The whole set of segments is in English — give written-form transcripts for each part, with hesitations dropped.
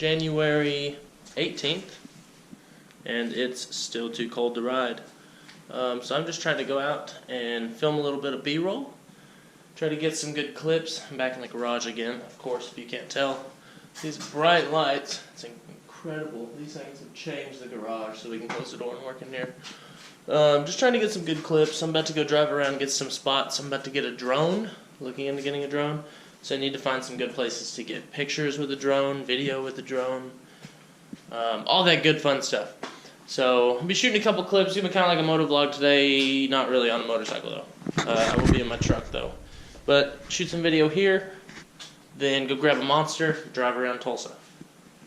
January 18th, and it's still too cold to ride. So I'm just trying to go out and film a little bit of B-roll, try to get some good clips. I'm back in the garage again, of course, if you can't tell. These bright lights, it's incredible. These things have changed the garage so we can close the door and work in here. Just trying to get some good clips. I'm about to go drive around and get some spots. I'm about to get a drone, looking into getting a drone. So I need to find some good places to get pictures with a drone, video with the drone, all that good fun stuff. So I'll be shooting a couple clips, even kind of like a moto vlog today. Not really on a motorcycle though. I will be in my truck though. But shoot some video here, then go grab a monster, drive around Tulsa.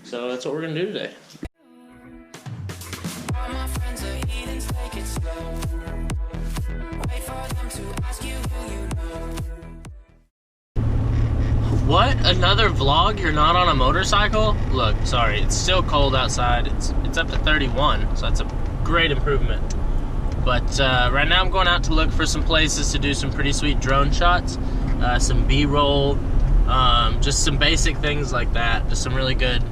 So that's what we're gonna do today. What? Another vlog? You're not on a motorcycle? Look, sorry, it's still cold outside. It's up to 31, so that's a great improvement. But right now I'm going out to look for some places to do some pretty sweet drone shots, some B-roll, just some basic things like that. Just some really good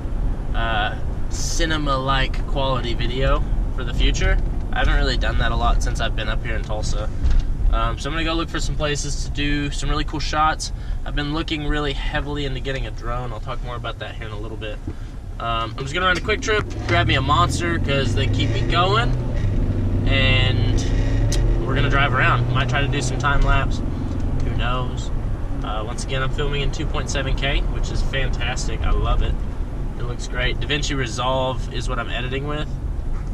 cinema-like quality video for the future. I haven't really done that a lot since I've been up here in Tulsa. So I'm going to go look for some places to do some really cool shots. I've been looking really heavily into getting a drone. I'll talk more about that here in a little bit. I'm just going to run a quick trip, grab me a monster because they keep me going, and we're going to drive around. Might try to do some time lapse. Who knows? Once again, I'm filming in 2.7K, which is fantastic. I love it. It looks great. DaVinci Resolve is what I'm editing with,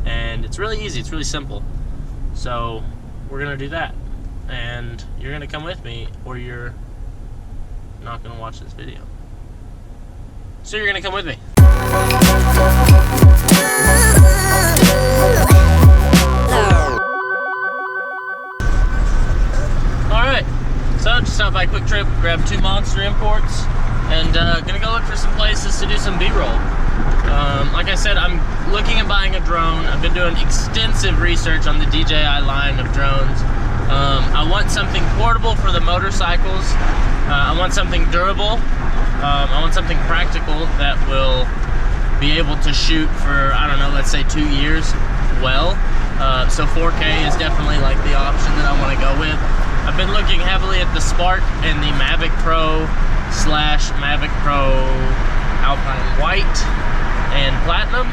and it's really easy. It's really simple. So we're going to do that. And you're going to come with me, or you're not going to watch this video. So you're going to come with me. Alright, so just stopped by a quick trip, grabbed 2 monster imports, and going to go look for some places to do some B-roll. Like I said, I'm looking at buying a drone. I've been doing extensive research on the DJI line of drones. I want something portable for the motorcycles. I want something durable. I want something practical that will be able to shoot for, I don't know, let's say 2 years well. So 4K is definitely like the option that I want to go with. I've been looking heavily at the Spark and the Mavic Pro / Mavic Pro Alpine White and Platinum.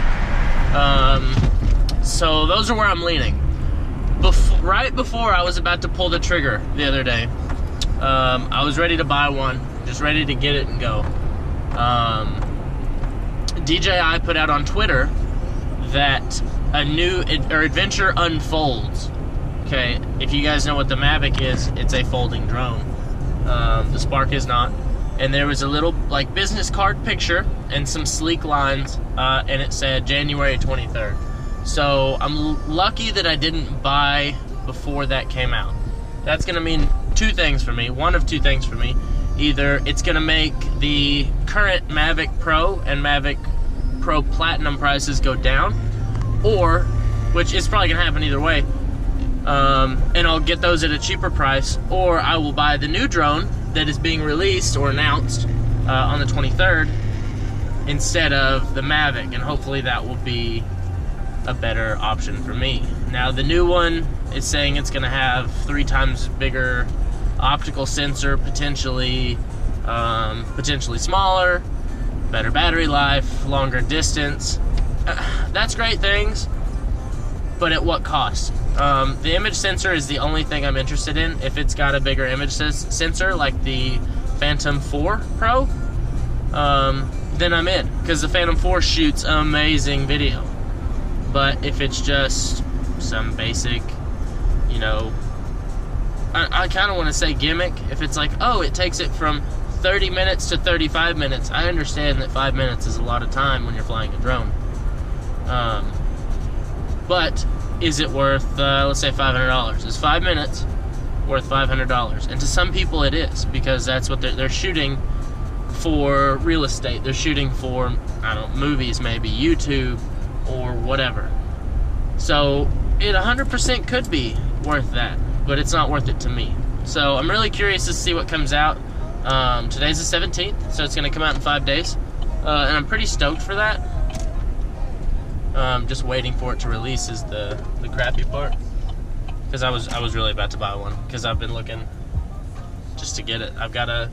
So those are where I'm leaning. Right before I was about to pull the trigger the other day, I was ready to buy one, just ready to get it and go. DJI put out on Twitter that a new adventure unfolds. Okay, if you guys know what the Mavic is, it's a folding drone. The Spark is not. And there was a little like business card picture and some sleek lines, and it said January 23rd. So I'm lucky that I didn't buy before that came out. That's gonna mean 2 things for me. One of 2 things for me. Either it's gonna make the current Mavic Pro and Mavic Pro Platinum prices go down, or, which is probably gonna happen either way, and I'll get those at a cheaper price, or I will buy the new drone that is being released or announced on the 23rd instead of the Mavic, and hopefully that will be a better option for me. Now the new one is saying it's going to have 3 times bigger optical sensor, potentially smaller, better battery life, longer distance. That's great things, but at what cost? The image sensor is the only thing I'm interested in. If it's got a bigger image sensor like the Phantom 4 Pro, then I'm in, because the Phantom 4 shoots amazing video. But if it's just some basic, you know, I kind of want to say gimmick. If it's like, oh, it takes it from 30 minutes to 35 minutes. I understand that 5 minutes is a lot of time when you're flying a drone. But is it worth, let's say $500? Is 5 minutes worth $500? And to some people it is, because that's what they're shooting for real estate. They're shooting for, I don't know, movies maybe, YouTube, or whatever. So it 100% could be worth that, but it's not worth it to me. So I'm really curious to see what comes out. Today's the 17th, so it's going to come out in 5 days. and I'm pretty stoked for that. Just waiting for it to release is the crappy part, because I was really about to buy one, because I've been looking just to get it. I've got a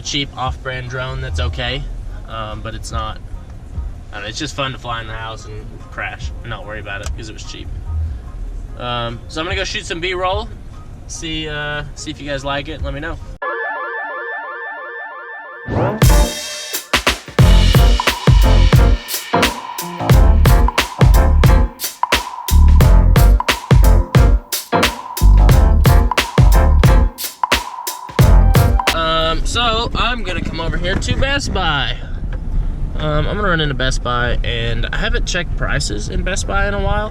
cheap off-brand drone that's okay, but it's not. I don't know, it's just fun to fly in the house and crash and not worry about it because it was cheap. So I'm gonna go shoot some B-roll, see if you guys like it, and let me know. So I'm gonna come over here to Best Buy. I'm gonna run into Best Buy, and I haven't checked prices in Best Buy in a while.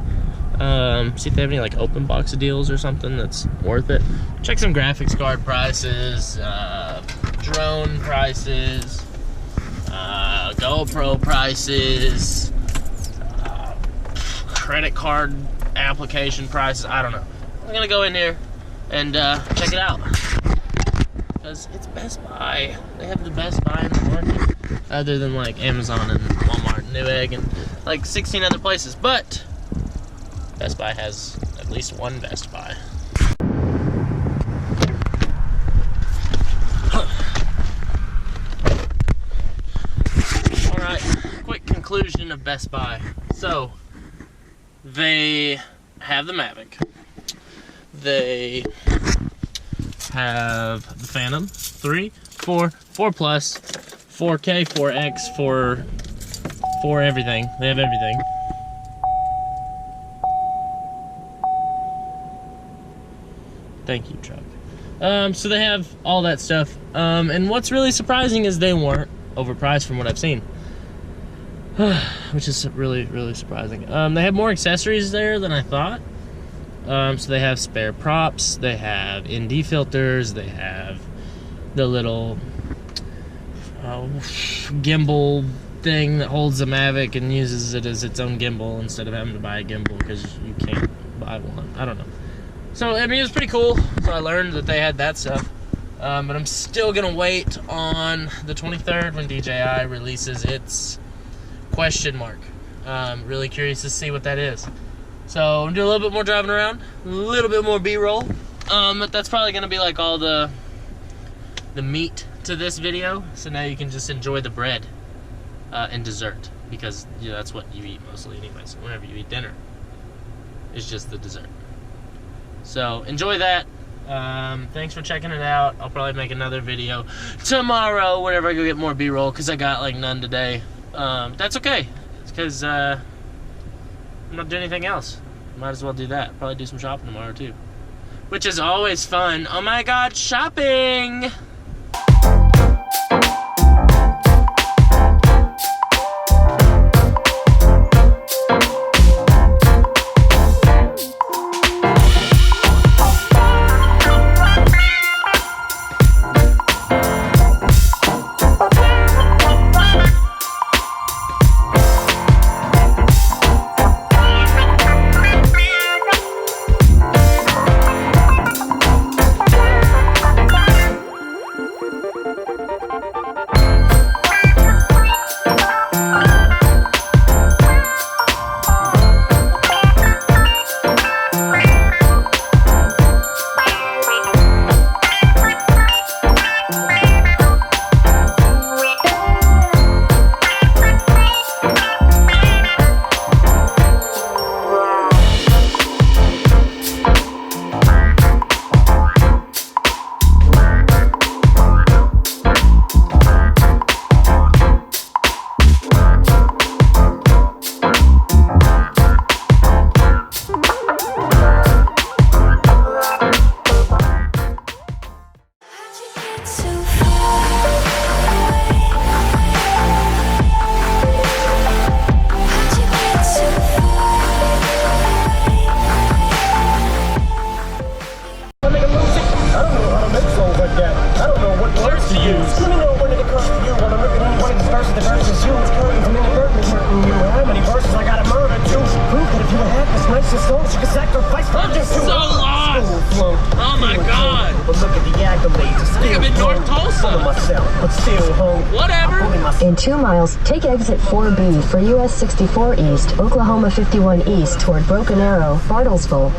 See if they have any like open box deals or something that's worth it. Check some graphics card prices, drone prices, GoPro prices, credit card application prices. I don't know. I'm gonna go in here and check it out, because it's Best Buy. They have the best buy in the market, other than like Amazon and Walmart and Newegg and like 16 other places. But Best Buy has at least one Best Buy. Alright, quick conclusion of Best Buy. So, they have the Mavic. They have the Phantom 3, 4, 4 Plus, 4K, 4X, 4 everything. They have everything. Thank you, truck. So they have all that stuff. And what's really surprising is they weren't overpriced from what I've seen. Which is really, really surprising. They have more accessories there than I thought. So they have spare props, they have ND filters, they have the little gimbal thing that holds the Mavic and uses it as its own gimbal instead of having to buy a gimbal because you can't buy one. I don't know. So, I mean, it was pretty cool. So I learned that they had that stuff. But I'm still going to wait on the 23rd when DJI releases its question mark. Really curious to see what that is. So I'm gonna do a little bit more driving around, a little bit more B-roll. But that's probably gonna be like all the meat to this video. So now you can just enjoy the bread and dessert, because that's what you eat mostly anyways. Whenever you eat dinner, it's just the dessert. So enjoy that. Thanks for checking it out. I'll probably make another video tomorrow whenever I go get more B-roll, because I got like none today. That's okay. It's because I'm not doing anything else. Might as well do that. Probably do some shopping tomorrow too, which is always fun. Oh my god, shopping! So long! Oh my god! But look at the accolades. I think I'm in North Tulsa. Myself, but still home. Whatever. In 2 miles, take exit 4B for US 64 East, Oklahoma 51 East toward Broken Arrow, Bartlesville.